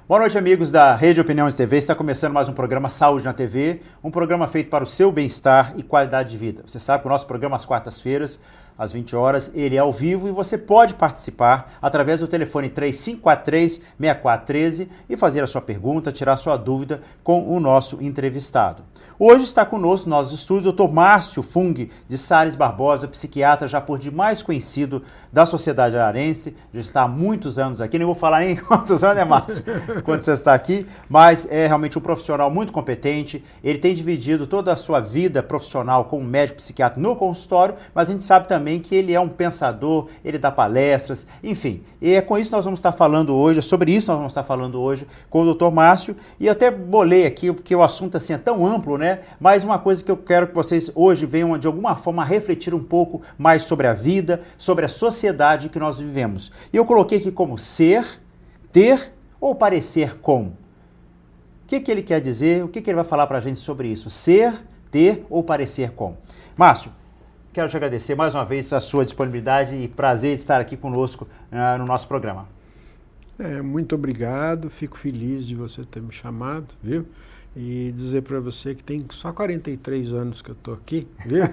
Boa noite, amigos da Rede Opinião de TV. Está começando mais um programa Saúde na TV, um programa feito para o seu bem-estar e qualidade de vida. Você sabe que o nosso programa às quartas-feiras, às 20 horas, ele é ao vivo e você pode participar através do telefone 3543-6413 e fazer a sua pergunta, tirar a sua dúvida com o nosso entrevistado. Hoje está conosco nos nossos estúdios o Dr. Márcio Fung de Sales Barbosa, psiquiatra já por demais conhecido da sociedade ararense, já está há muitos anos aqui, nem vou falar nem quantos anos, né, Márcio, quando você está aqui, mas é realmente um profissional muito competente. Ele tem dividido toda a sua vida profissional como médico psiquiatra no consultório, mas a gente sabe também que ele é um pensador, ele dá palestras, enfim. E é com isso que nós vamos estar falando hoje, é sobre isso que nós vamos estar falando hoje com o Dr. Márcio. E eu até bolei aqui, porque o assunto assim é tão amplo, né? Mas uma coisa que eu quero que vocês hoje venham de alguma forma refletir um pouco mais sobre a vida, sobre a sociedade que nós vivemos. E eu coloquei aqui como ser, ter ou parecer com. O que ele quer dizer? O que ele vai falar para a gente sobre isso? Ser, ter ou parecer com. Márcio, quero te agradecer mais uma vez a sua disponibilidade e prazer de estar aqui conosco no nosso programa. Muito obrigado, fico feliz de você ter me chamado, viu? E dizer para você que tem só 43 anos que eu estou aqui, viu?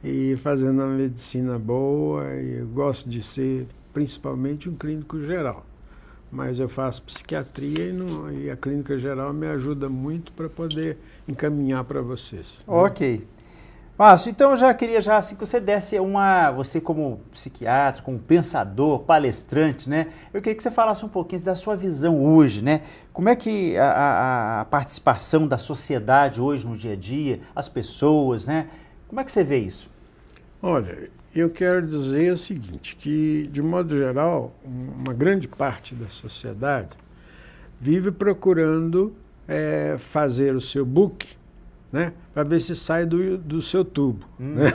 e fazendo uma medicina boa, e eu gosto de ser principalmente um clínico geral. Mas eu faço psiquiatria e a clínica geral me ajuda muito para poder encaminhar para vocês. Ok. Márcio, então eu já queria assim, que você desse você como psiquiatra, como pensador, palestrante, né? Eu queria que você falasse um pouquinho da sua visão hoje, né? Como é que a participação da sociedade hoje no dia a dia, as pessoas, né? Como é que você vê isso? Olha, eu quero dizer o seguinte, que de modo geral, uma grande parte da sociedade vive procurando fazer o seu book, né, para ver se sai do seu tubo. Né?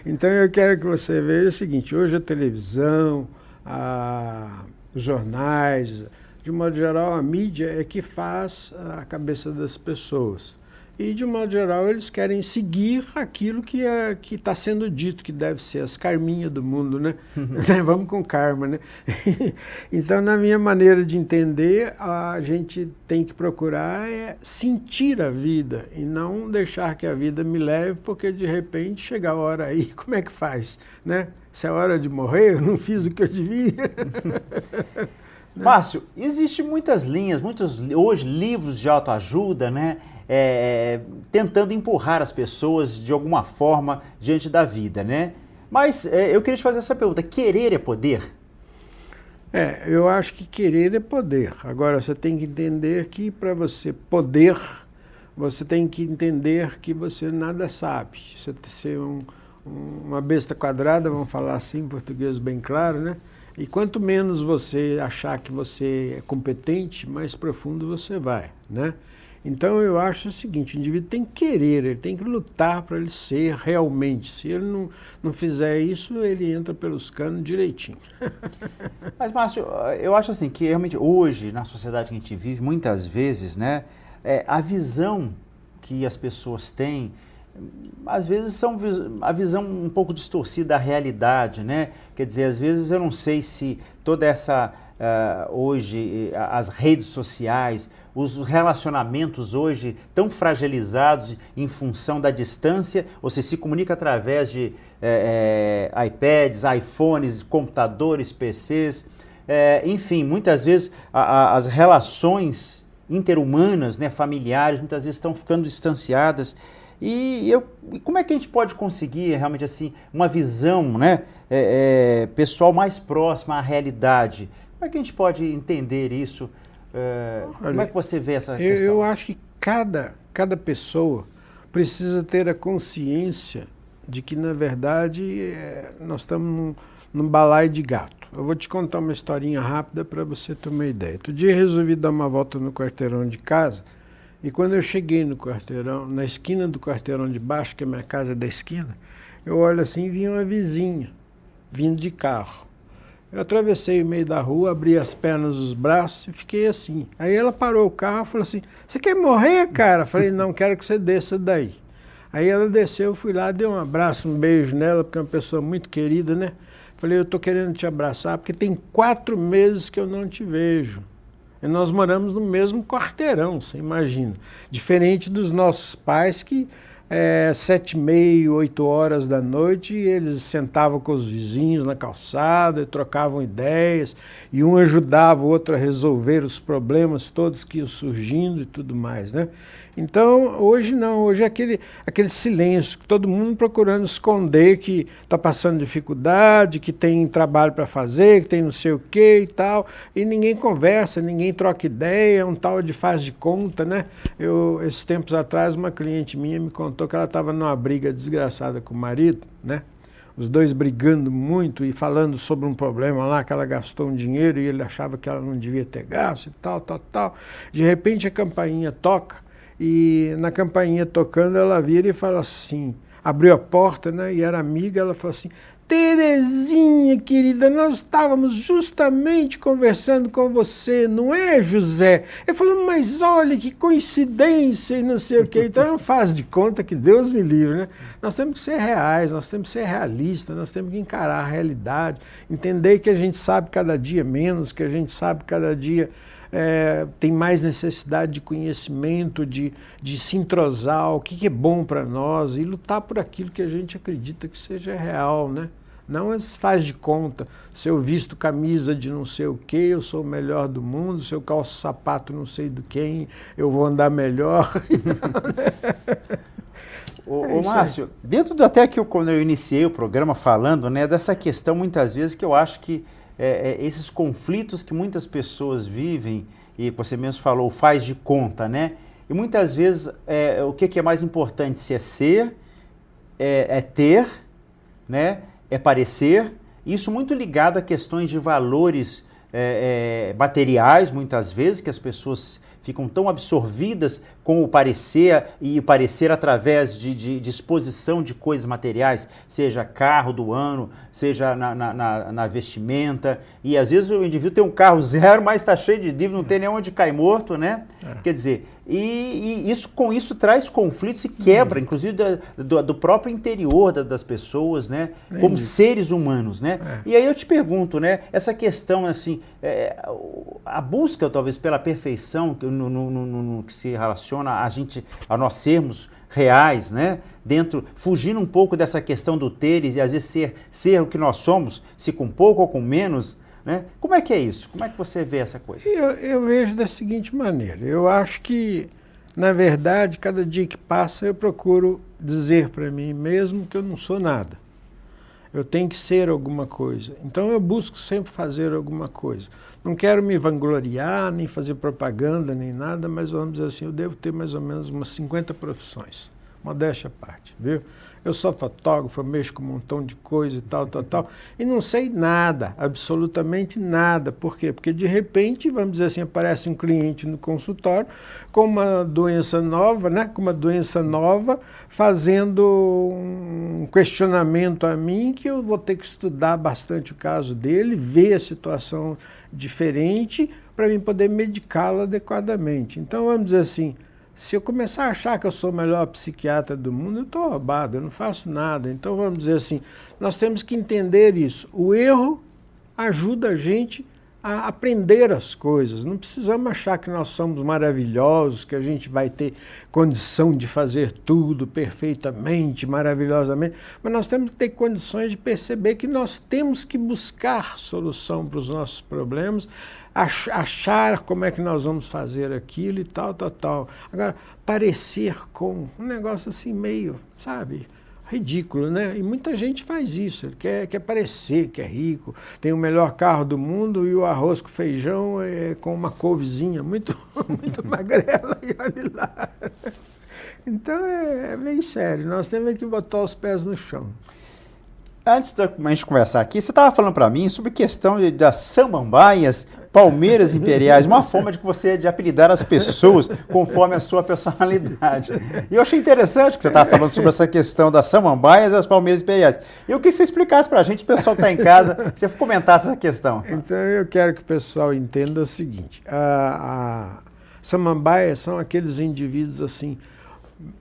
Então eu quero que você veja o seguinte, hoje a televisão, os jornais, de modo geral a mídia é que faz a cabeça das pessoas. E, de modo geral, eles querem seguir aquilo que está sendo dito, que deve ser as karminhas do mundo, né? Vamos com karma, né? Então, na minha maneira de entender, a gente tem que procurar sentir a vida e não deixar que a vida me leve, porque, de repente, chega a hora aí, como é que faz, né? Se é hora de morrer, eu não fiz o que eu devia. Márcio, existem muitas linhas, muitos hoje livros de autoajuda, né? Tentando empurrar as pessoas de alguma forma diante da vida, né? Mas eu queria te fazer essa pergunta, querer é poder? Eu acho que querer é poder. Agora, você tem que entender que para você poder, você tem que entender que você nada sabe. Você ser uma besta quadrada, vamos falar assim em português bem claro, né? E quanto menos você achar que você é competente, mais profundo você vai, né? Então eu acho o seguinte, o indivíduo tem que querer, ele tem que lutar para ele ser realmente. Se ele não fizer isso, ele entra pelos canos direitinho. Mas, Márcio, eu acho assim que realmente hoje, na sociedade que a gente vive, muitas vezes, né, a visão que as pessoas têm, às vezes a visão um pouco distorcida da realidade, né? Quer dizer, às vezes eu não sei se toda essa, hoje, as redes sociais, os relacionamentos hoje tão fragilizados em função da distância, você se comunica através de iPads, iPhones, computadores, PCs, enfim, muitas vezes as relações interhumanas, né, familiares, muitas vezes estão ficando distanciadas. E como é que a gente pode conseguir realmente assim uma visão, né, pessoal mais próxima à realidade? Como é que a gente pode entender isso? Como é que você vê essa questão? Eu acho que cada pessoa precisa ter a consciência de que, na verdade, nós estamos num balaio de gato. Eu vou te contar uma historinha rápida para você ter uma ideia. Outro dia resolvi dar uma volta no quarteirão de casa. E quando eu cheguei no quarteirão, na esquina do quarteirão de baixo, que a minha casa é da esquina, eu olho assim e vi uma vizinha vindo de carro. Eu atravessei o meio da rua, abri as pernas, os braços e fiquei assim. Aí ela parou o carro e falou assim, você quer morrer, cara? Eu falei, não, quero que você desça daí. Aí ela desceu, eu fui lá, dei um abraço, um beijo nela, porque é uma pessoa muito querida, né? Falei, eu estou querendo te abraçar, porque tem 4 meses que eu não te vejo. E nós moramos no mesmo quarteirão, você imagina. Diferente dos nossos pais que 7h30, 8 horas da noite, eles sentavam com os vizinhos na calçada e trocavam ideias, e um ajudava o outro a resolver os problemas todos que iam surgindo e tudo mais, né? Então, hoje não, hoje é aquele silêncio, todo mundo procurando esconder que está passando dificuldade, que tem trabalho para fazer, que tem não sei o que e tal, e ninguém conversa, ninguém troca ideia, é um tal de faz de conta, né? Esses tempos atrás, uma cliente minha me contou que ela estava numa briga desgraçada com o marido, né? Os dois brigando muito e falando sobre um problema lá, que ela gastou um dinheiro e ele achava que ela não devia ter gasto e tal, tal, tal. De repente a campainha toca, e na campainha tocando ela vira e fala assim, abriu a porta, né, e era amiga, ela falou assim, Terezinha, querida, nós estávamos justamente conversando com você, não é, José? Eu falei, mas olha que coincidência e não sei o quê. Então faz de conta que Deus me livre, né? Nós temos que ser reais, nós temos que ser realistas, nós temos que encarar a realidade, entender que a gente sabe cada dia menos, que a gente sabe cada dia tem mais necessidade de conhecimento, de se entrosar, o que é bom para nós, e lutar por aquilo que a gente acredita que seja real, né? Não faz de conta, se eu visto camisa de não sei o que, eu sou o melhor do mundo, se eu calço sapato não sei do quem, eu vou andar melhor. Ô Márcio, dentro até que quando eu iniciei o programa falando, né, dessa questão muitas vezes que eu acho que esses conflitos que muitas pessoas vivem, e você mesmo falou, faz de conta, né? E muitas vezes o que é mais importante, se é ser, é ter, né? É parecer, isso muito ligado a questões de valores materiais, muitas vezes, que as pessoas ficam tão absorvidas com o parecer, e o parecer através de exposição de coisas materiais, seja carro do ano, seja na vestimenta, e às vezes o indivíduo tem um carro zero, mas está cheio de dívida, não tem nem onde cair morto, né? Quer dizer, e isso, com isso traz conflitos e quebra, inclusive do próprio interior das pessoas, né? Como seres humanos, né? E aí eu te pergunto, né? Essa questão, assim, a busca talvez pela perfeição no que se relaciona a nós sermos reais, né? Fugindo um pouco dessa questão do ter e às vezes ser o que nós somos, se com pouco ou com menos, né? Como é que é isso? Como é que você vê essa coisa? Eu vejo da seguinte maneira, eu acho que, na verdade, cada dia que passa eu procuro dizer para mim mesmo que eu não sou nada. Eu tenho que ser alguma coisa. Então eu busco sempre fazer alguma coisa. Não quero me vangloriar, nem fazer propaganda, nem nada, mas vamos dizer assim, eu devo ter mais ou menos umas 50 profissões. Modéstia à parte, viu? Eu sou fotógrafo, eu mexo com um montão de coisa e tal, e não sei nada, absolutamente nada. Por quê? Porque de repente, vamos dizer assim, aparece um cliente no consultório com uma doença nova, né? Com uma doença nova, fazendo um questionamento a mim, que eu vou ter que estudar bastante o caso dele, ver a situação diferente, para mim poder medicá-lo adequadamente. Então, vamos dizer assim, se eu começar a achar que eu sou o melhor psiquiatra do mundo, eu estou roubado, eu não faço nada. Então, vamos dizer assim, nós temos que entender isso. O erro ajuda a gente a aprender as coisas. Não precisamos achar que nós somos maravilhosos, que a gente vai ter condição de fazer tudo perfeitamente, maravilhosamente, mas nós temos que ter condições de perceber que nós temos que buscar solução para os nossos problemas, achar como é que nós vamos fazer aquilo e tal. Agora, parecer com um negócio assim meio, sabe, ridículo, né? E muita gente faz isso, ele quer parecer que é rico, tem o melhor carro do mundo e o arroz com feijão com uma couvezinha muito, muito magrela, e olha lá. Então é bem sério, nós temos que botar os pés no chão. Antes da gente conversar aqui, você estava falando para mim sobre a questão das samambaias, palmeiras imperiais, uma forma de apelidar as pessoas conforme a sua personalidade. E eu achei interessante que você estava falando sobre essa questão das samambaias e das palmeiras imperiais. Eu queria que você explicasse para a gente, o pessoal que está em casa, que você comentasse essa questão. Então eu quero que o pessoal entenda o seguinte, samambaias são aqueles indivíduos assim,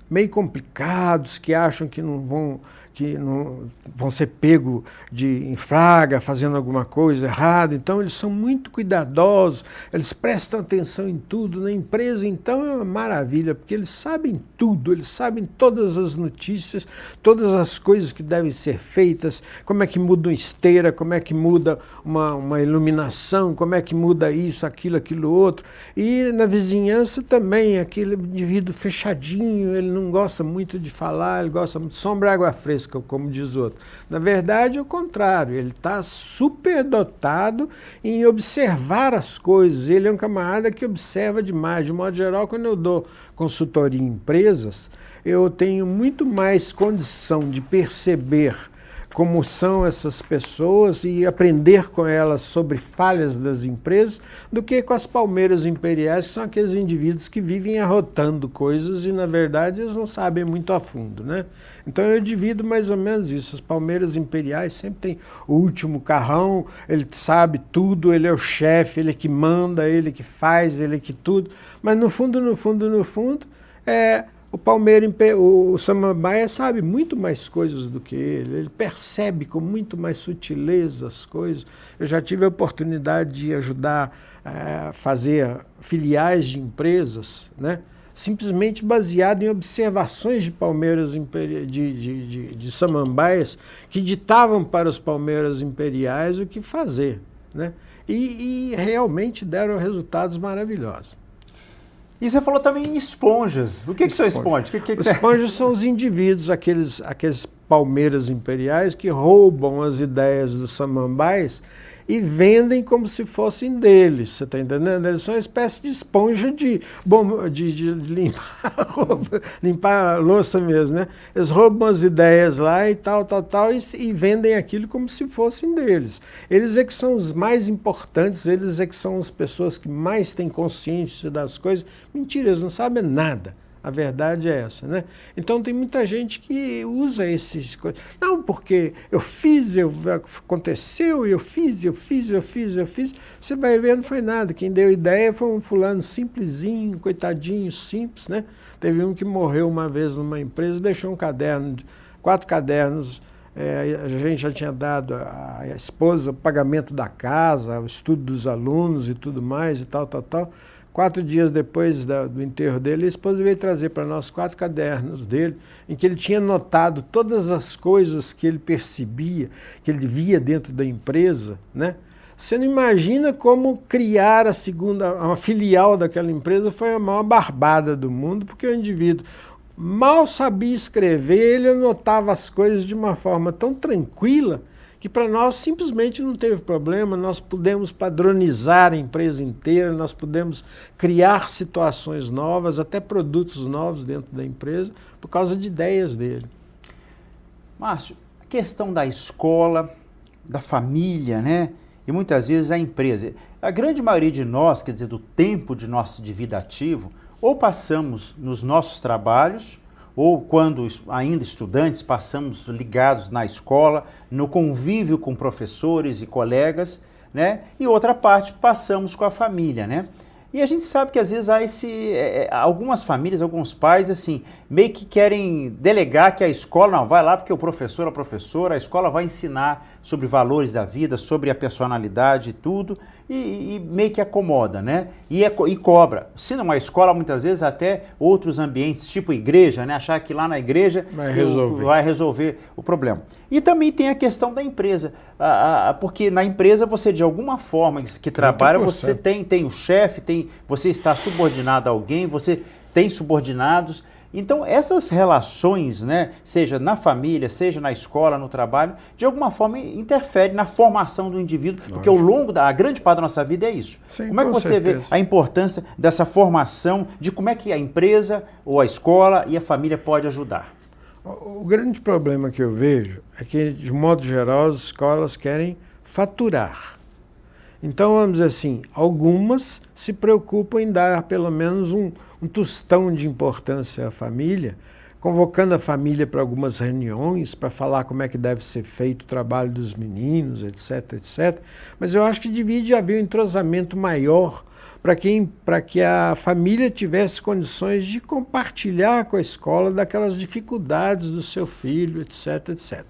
meio complicados, que acham que não vão, que não vão ser pegos em flagra, fazendo alguma coisa errada. Então, eles são muito cuidadosos, eles prestam atenção em tudo. Na empresa, então, é uma maravilha, porque eles sabem tudo, eles sabem todas as notícias, todas as coisas que devem ser feitas, como é que muda uma esteira, como é que muda uma iluminação, como é que muda isso, aquilo outro. E na vizinhança também, aquele indivíduo fechadinho, ele não gosta muito de falar, ele gosta muito de sombra e água fresca, como diz o outro. Na verdade, é o contrário, ele está superdotado em observar as coisas. Ele é um camarada que observa demais. De modo geral, quando eu dou consultoria em empresas, eu tenho muito mais condição de perceber como são essas pessoas e aprender com elas sobre falhas das empresas do que com as palmeiras imperiais, que são aqueles indivíduos que vivem arrotando coisas e, na verdade, eles não sabem muito a fundo, né? Então eu divido mais ou menos isso. As palmeiras imperiais sempre tem o último carrão, ele sabe tudo, ele é o chefe, ele que manda, ele que faz, ele que tudo. Mas no fundo, o Samambaia sabe muito mais coisas do que ele percebe com muito mais sutileza as coisas. Eu já tive a oportunidade de ajudar a fazer filiais de empresas, né? Simplesmente baseado em observações de palmeiras de samambaias que ditavam para os palmeiras imperiais o que fazer, né? E realmente deram resultados maravilhosos. E você falou também em esponjas. O que são esponjas? Esponjas são os indivíduos, aqueles palmeiras imperiais que roubam as ideias dos samambaias e vendem como se fossem deles, você está entendendo? Eles são uma espécie de esponja de limpar roupa, limpar a louça mesmo, né? Eles roubam as ideias lá e tal, e vendem aquilo como se fossem deles. Eles é que são os mais importantes, eles é que são as pessoas que mais têm consciência das coisas. Mentira, eles não sabem nada. A verdade é essa, né? Então tem muita gente que usa esses coisas. Não, porque aconteceu, eu fiz. Você vai ver, não foi nada. Quem deu ideia foi um fulano simplesinho, coitadinho, simples, né? Teve um que morreu uma vez numa empresa, deixou um caderno, 4 cadernos. A gente já tinha dado à esposa o pagamento da casa, o estudo dos alunos e tudo mais e tal. 4 dias depois do enterro dele, a esposa veio trazer para nós 4 cadernos dele, em que ele tinha notado todas as coisas que ele percebia, que ele via dentro da empresa, né? Você não imagina como criar uma filial daquela empresa foi a maior barbada do mundo, porque o indivíduo mal sabia escrever, ele anotava as coisas de uma forma tão tranquila, que para nós simplesmente não teve problema, nós pudemos padronizar a empresa inteira, nós pudemos criar situações novas, até produtos novos dentro da empresa, por causa de ideias dele. Márcio, a questão da escola, da família, né? E muitas vezes a empresa. A grande maioria de nós, quer dizer, do tempo de vida ativo, ou passamos nos nossos trabalhos, ou quando ainda estudantes, passamos ligados na escola, no convívio com professores e colegas, né? E outra parte passamos com a família, né? E a gente sabe que às vezes há algumas famílias, alguns pais, assim, meio que querem delegar que a escola, não, vai lá porque o professor, a professora, a escola vai ensinar sobre valores da vida, sobre a personalidade e tudo, e meio que acomoda, né? E cobra. Se não é uma escola, muitas vezes até outros ambientes, tipo igreja, né? Achar que lá na igreja vai resolver o problema. E também tem a questão da empresa, porque na empresa você, de alguma forma que trabalha, você tem o chefe, você está subordinado a alguém, você tem subordinados. Então, essas relações, né, seja na família, seja na escola, no trabalho, de alguma forma interferem na formação do indivíduo, porque a grande parte da nossa vida é isso. Sim, como é que você vê a importância dessa formação, de como é que a empresa, ou a escola e a família pode ajudar? O grande problema que eu vejo é que, de modo geral, as escolas querem faturar. Então, vamos dizer assim, algumas se preocupam em dar pelo menos um tostão de importância à família, convocando a família para algumas reuniões, para falar como é que deve ser feito o trabalho dos meninos, etc. Mas eu acho que devia haver um entrosamento maior, para que a família tivesse condições de compartilhar com a escola daquelas dificuldades do seu filho, etc, etc.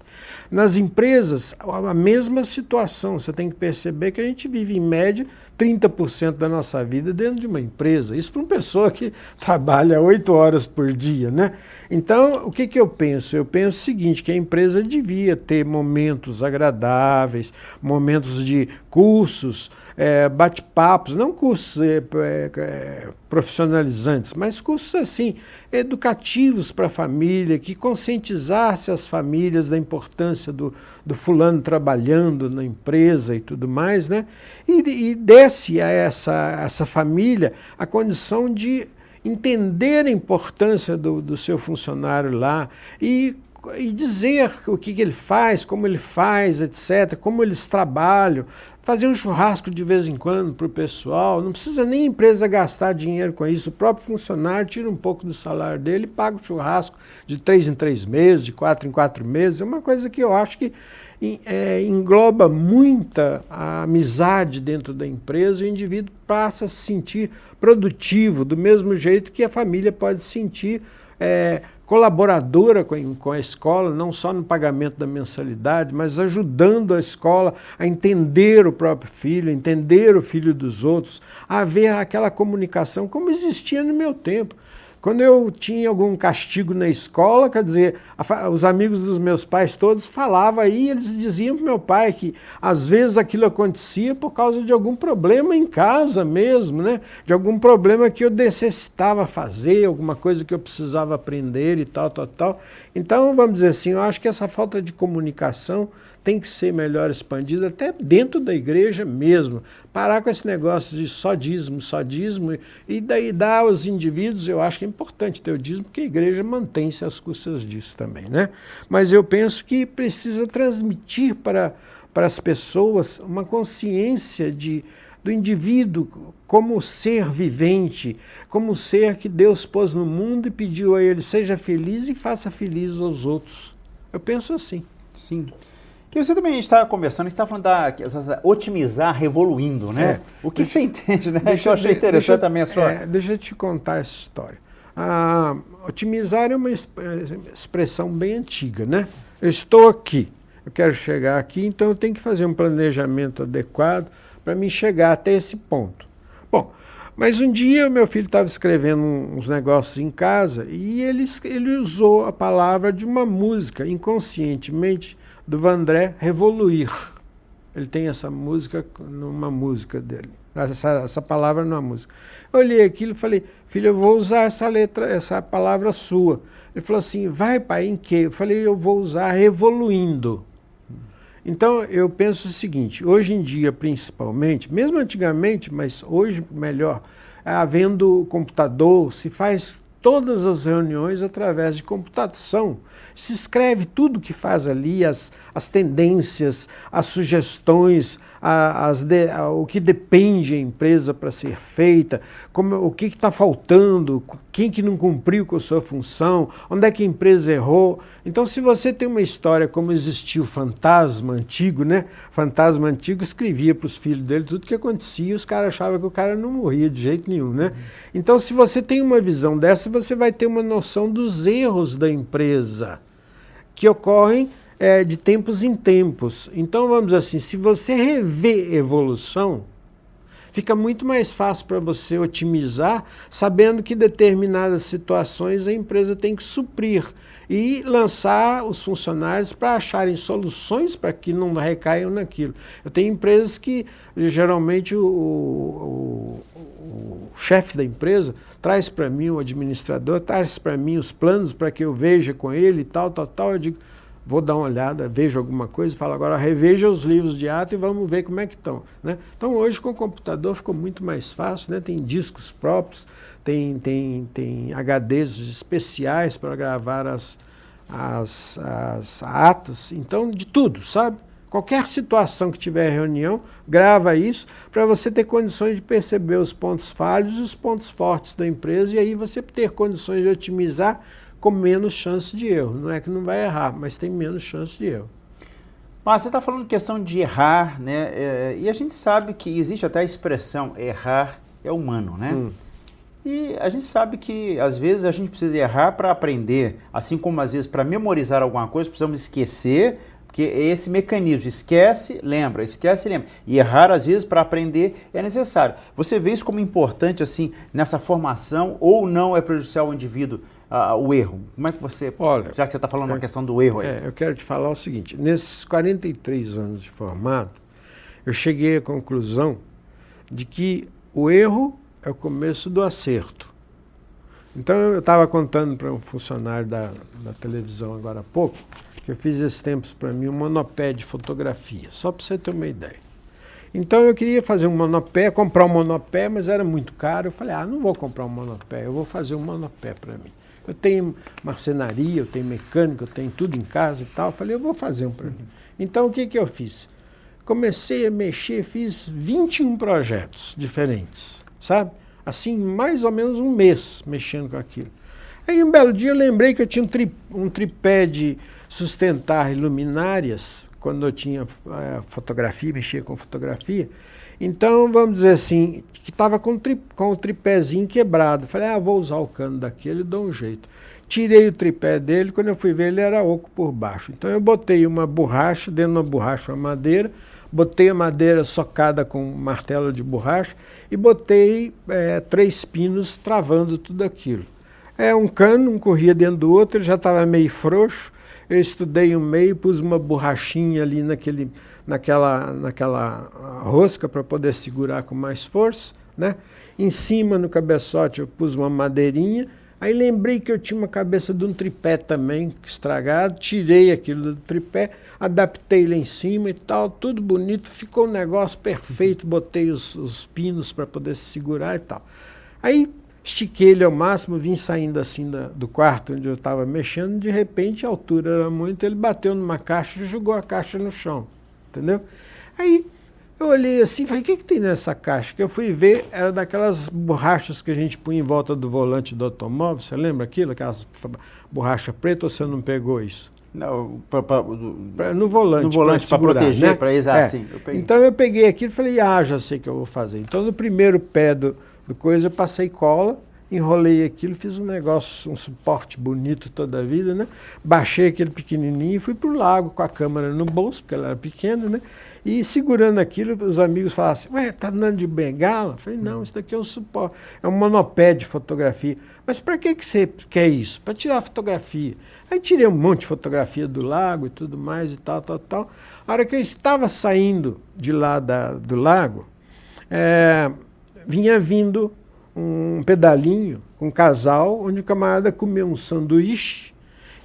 Nas empresas, a mesma situação. Você tem que perceber que a gente vive, em média, 30% da nossa vida dentro de uma empresa. Isso para uma pessoa que trabalha 8 horas por dia, né? Então, o que eu penso? Eu penso o seguinte, que a empresa devia ter momentos agradáveis, momentos de cursos, bate-papos, não cursos profissionalizantes, mas cursos assim, educativos para a família, que conscientizasse as famílias da importância do fulano trabalhando na empresa e tudo mais, né? E desse a essa família a condição de entender a importância do seu funcionário lá e dizer o que ele faz, etc., como eles trabalham, fazer um churrasco de vez em quando para o pessoal. Não precisa nem a empresa gastar dinheiro com isso. O próprio funcionário tira um pouco do salário dele e paga o churrasco de 3 em 3 meses, de 4 em 4 meses. É uma coisa que eu acho que engloba muita amizade dentro da empresa, e o indivíduo passa a se sentir produtivo, do mesmo jeito que a família pode se sentir colaboradora com a escola, não só no pagamento da mensalidade, mas ajudando a escola a entender o próprio filho, entender o filho dos outros, a haver aquela comunicação como existia no meu tempo. Quando eu tinha algum castigo na escola, quer dizer, os amigos dos meus pais todos falavam aí, eles diziam para o meu pai que às vezes aquilo acontecia por causa de algum problema em casa mesmo, né? De algum problema que eu necessitava fazer, alguma coisa que eu precisava aprender e tal. Então, vamos dizer assim, eu acho que essa falta de comunicação tem que ser melhor expandida até dentro da igreja mesmo. Parar com esse negócio de só dízimo, e daí dar aos indivíduos. Eu acho que é importante ter o dízimo, porque a igreja mantém-se às custas disso também, né? Mas eu penso que precisa transmitir para as pessoas uma consciência do indivíduo como ser vivente, como ser que Deus pôs no mundo e pediu a ele: seja feliz e faça feliz aos outros. Eu penso assim. Sim. E você também estava conversando, estava falando da otimizar revoluindo, né? O que você entende, né? Eu achei interessante também a sua... Deixa eu te contar essa história. Otimizar é uma expressão bem antiga, né? Eu estou aqui, eu quero chegar aqui, então eu tenho que fazer um planejamento adequado para me chegar até esse ponto. Bom, mas um dia o meu filho estava escrevendo uns negócios em casa e ele usou a palavra de uma música, inconscientemente, do Vandré, Revoluir. Ele tem essa música numa música dele, essa palavra numa música. Eu olhei aquilo e falei: filho, eu vou usar essa palavra sua. Ele falou assim: vai, pai, em quê? Eu falei: eu vou usar revoluindo. Então, eu penso o seguinte: hoje em dia, principalmente, mesmo antigamente, mas hoje melhor, havendo computador, se faz todas as reuniões através de computação. Se escreve tudo que faz ali, as tendências, as sugestões, o que depende da empresa para ser feita, o que está faltando, quem que não cumpriu com a sua função, onde é que a empresa errou. Então, se você tem uma história como existia o fantasma antigo, né? Fantasma antigo escrevia para os filhos dele tudo que acontecia e os caras achavam que o cara não morria de jeito nenhum, né? Então, se você tem uma visão dessa, você vai ter uma noção dos erros da empresa, que ocorrem de tempos em tempos. Então, vamos dizer assim, se você rever evolução, fica muito mais fácil para você otimizar, sabendo que determinadas situações a empresa tem que suprir e lançar os funcionários para acharem soluções para que não recaiam naquilo. Eu tenho empresas que, geralmente, o chefe da empresa traz para mim, o administrador traz para mim os planos para que eu veja com ele e tal. Eu digo: vou dar uma olhada, vejo alguma coisa, falo: agora reveja os livros de ato e vamos ver como é que estão, né? Então, hoje, com o computador ficou muito mais fácil, né? Tem discos próprios, tem HDs especiais para gravar as atas, então, de tudo, sabe? Qualquer situação que tiver reunião, grava isso para você ter condições de perceber os pontos falhos e os pontos fortes da empresa, e aí você ter condições de otimizar com menos chance de erro. Não é que não vai errar, mas tem menos chance de erro. Mas você está falando de questão de errar, né? E a gente sabe que existe até a expressão errar é humano, né? E a gente sabe que, às vezes, a gente precisa errar para aprender, assim como, às vezes, para memorizar alguma coisa, precisamos esquecer, porque é esse mecanismo, esquece, lembra. E errar, às vezes, para aprender é necessário. Você vê isso como importante, assim, nessa formação, ou não é prejudicial ao indivíduo o erro? Como é que você, olha, já que você está falando uma questão do erro aí? Eu quero te falar o seguinte, nesses 43 anos de formado, eu cheguei à conclusão de que o erro é o começo do acerto. Então, eu estava contando para um funcionário da televisão agora há pouco, que eu fiz esses tempos para mim um monopé de fotografia, só para você ter uma ideia. Então, eu queria fazer um monopé, comprar um monopé, mas era muito caro. Eu falei, não vou comprar um monopé, eu vou fazer um monopé para mim. Eu tenho marcenaria, eu tenho mecânica, eu tenho tudo em casa e tal. Eu falei, eu vou fazer um para mim. Então, o que eu fiz? Comecei a mexer, fiz 21 projetos diferentes, sabe? Assim, mais ou menos um mês mexendo com aquilo. Aí, um belo dia, eu lembrei que eu tinha um tripé de sustentar luminárias, quando eu tinha fotografia, mexia com fotografia. Então, vamos dizer assim, que estava com o tripézinho quebrado. Falei, vou usar o cano daquele e dou um jeito. Tirei o tripé dele, quando eu fui ver, ele era oco por baixo. Então, eu botei uma borracha, dentro de uma borracha uma madeira, botei a madeira socada com um martelo de borracha e botei 3 pinos travando tudo aquilo. Um cano, um corria dentro do outro, ele já estava meio frouxo. Eu estudei um meio, pus uma borrachinha ali naquela rosca para poder segurar com mais força, né? Em cima, no cabeçote, eu pus uma madeirinha. Aí lembrei que eu tinha uma cabeça de um tripé também estragado, tirei aquilo do tripé, adaptei lá em cima e tal, tudo bonito, ficou um negócio perfeito, botei os pinos para poder se segurar e tal. Aí estiquei ele ao máximo, vim saindo assim do quarto onde eu estava mexendo, de repente a altura era muito, ele bateu numa caixa e jogou a caixa no chão, entendeu? Aí eu olhei assim, falei, o que tem nessa caixa? Que eu fui ver, era daquelas borrachas que a gente punha em volta do volante do automóvel, você lembra aquilo? Aquelas borracha preta, ou você não pegou isso? Não, no volante. No volante para proteger, né? Para exato, sim. Então eu peguei aquilo e falei, já sei o que eu vou fazer. Então no primeiro pé do coisa eu passei cola, enrolei aquilo, fiz um negócio, um suporte bonito toda a vida, né? Baixei aquele pequenininho e fui pro lago com a câmera no bolso, porque ela era pequena, né? E segurando aquilo, os amigos falaram assim, tá andando de bengala? Eu falei, não, isso daqui é um suporte, é um monopé de fotografia. Mas para que você quer isso? Para tirar fotografia. Aí tirei um monte de fotografia do lago e tudo mais e tal. A hora que eu estava saindo de lá do lago, vinha vindo um pedalinho com um casal, onde o camarada comeu um sanduíche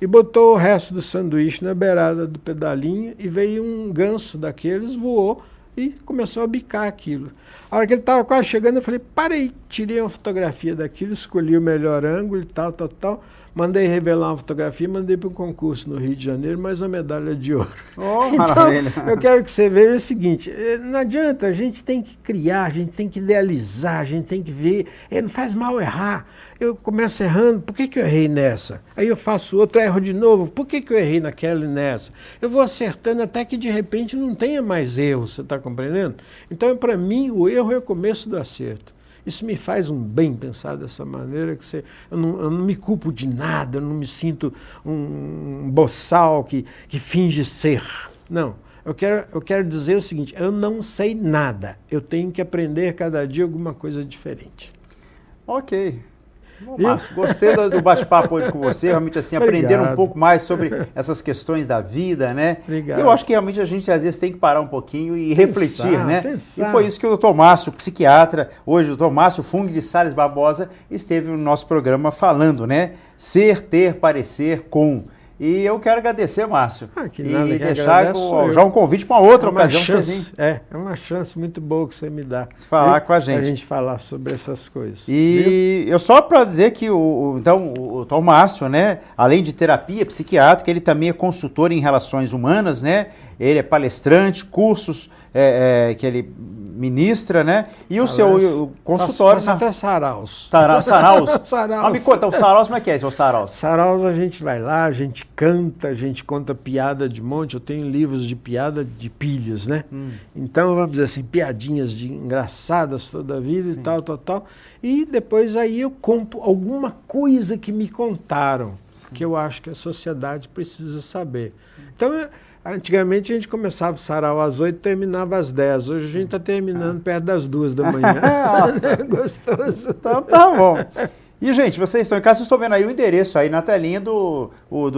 e botou o resto do sanduíche na beirada do pedalinho e veio um ganso daqueles, voou e começou a bicar aquilo. A hora que ele estava quase chegando, eu falei, parei, tirei uma fotografia daquilo, escolhi o melhor ângulo e tal. Mandei revelar uma fotografia, mandei para um concurso no Rio de Janeiro, mais uma medalha de ouro. Oh, maravilha! Então, eu quero que você veja o seguinte, não adianta, a gente tem que criar, a gente tem que idealizar, a gente tem que ver, não faz mal errar. Eu começo errando, por que eu errei nessa? Aí eu faço outra, erro de novo, por que eu errei naquela e nessa? Eu vou acertando até que de repente não tenha mais erro, você está compreendendo? Então, para mim, o erro é o começo do acerto. Isso me faz um bem pensar dessa maneira, que eu não me culpo de nada, eu não me sinto um boçal que finge ser. Não, eu quero dizer o seguinte, eu não sei nada, eu tenho que aprender cada dia alguma coisa diferente. Ok. Bom, Márcio, gostei do bate-papo hoje com você, realmente assim, aprender um pouco mais sobre essas questões da vida, né? Obrigado. Eu acho que realmente a gente às vezes tem que parar um pouquinho e refletir, né? Pensar. E foi isso que o Dr. Márcio, psiquiatra, hoje o Dr. Márcio Fung de Sales Barbosa, esteve no nosso programa falando, né? Ser, ter, parecer, com. E eu quero agradecer, Márcio, que e nada, deixar já um convite para outra ocasião. Chance, é uma chance muito boa que você me dá. Falar com a gente. Para a gente falar sobre essas coisas. E eu só para dizer que o Dr. Márcio, né, além de terapia psiquiátrica, ele também é consultor em relações humanas, né? Ele é palestrante, cursos que ele ministra, né? E o seu consultório... Faço até saraus. Saraus? Saraus. Me conta, o saraus, como é que é esse, o saraus? Saraus a gente vai lá, a gente canta, a gente conta piada de monte. Eu tenho livros de piada de pilhas, né? Então, vamos dizer assim, piadinhas engraçadas toda a vida. Sim. E tal. E depois aí eu conto alguma coisa que me contaram, que eu acho que a sociedade precisa saber. Então, antigamente a gente começava o sarau às 8 e terminava às 10. Hoje a gente está terminando perto das 2 da manhã. Gostoso. Então tá bom. E, gente, vocês estão em casa, vocês estão vendo aí o endereço aí na telinha do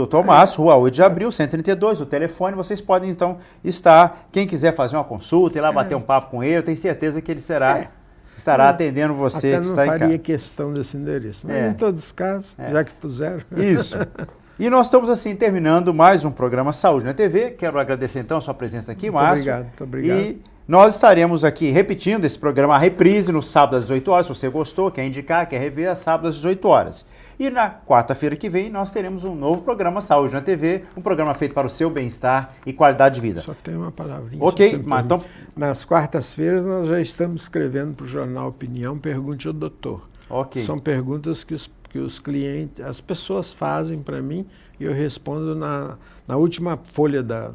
Tomás, Rua 8 de Abril, 132, o telefone. Vocês podem, então, quem quiser fazer uma consulta, ir lá bater um papo com ele, eu tenho certeza que ele estará atendendo você que está em casa. Eu não faria questão desse endereço, mas em todos os casos, já que puseram. Isso. E nós estamos, assim, terminando mais um programa Saúde na TV. Quero agradecer, então, a sua presença aqui, Márcio. Muito obrigado. E nós estaremos aqui repetindo esse programa, a reprise, no sábado às 18 horas. Se você gostou, quer indicar, quer rever, a sábado às 18 horas. E na quarta-feira que vem, nós teremos um novo programa Saúde na TV, um programa feito para o seu bem-estar e qualidade de vida. Só tem uma palavrinha. Ok, mas então... Nas quartas-feiras, nós já estamos escrevendo para o Jornal Opinião, Pergunte ao Doutor. Ok. São perguntas que os clientes, as pessoas fazem para mim e eu respondo na última folha da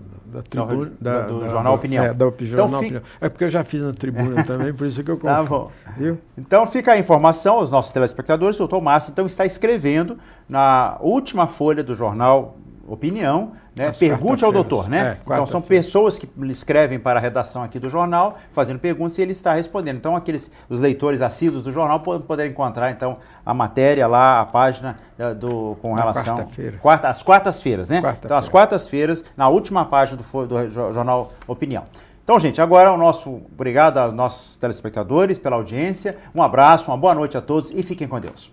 tribuna. Do Jornal Opinião. Do Jornal Opinião. É porque eu já fiz na tribuna também, por isso que eu confundo. Tá bom. Viu? Então fica a informação aos nossos telespectadores, o doutor Márcio então está escrevendo na última folha do Jornal Opinião, né? Pergunte ao doutor, né? Então são pessoas que escrevem para a redação aqui do jornal, fazendo perguntas e ele está respondendo. Então os leitores assíduos do jornal podem poder encontrar então a matéria lá, a página com relação às quartas-feiras, né? Então às quartas-feiras, na última página do Jornal Opinião. Então, gente, agora obrigado aos nossos telespectadores pela audiência. Um abraço, uma boa noite a todos e fiquem com Deus.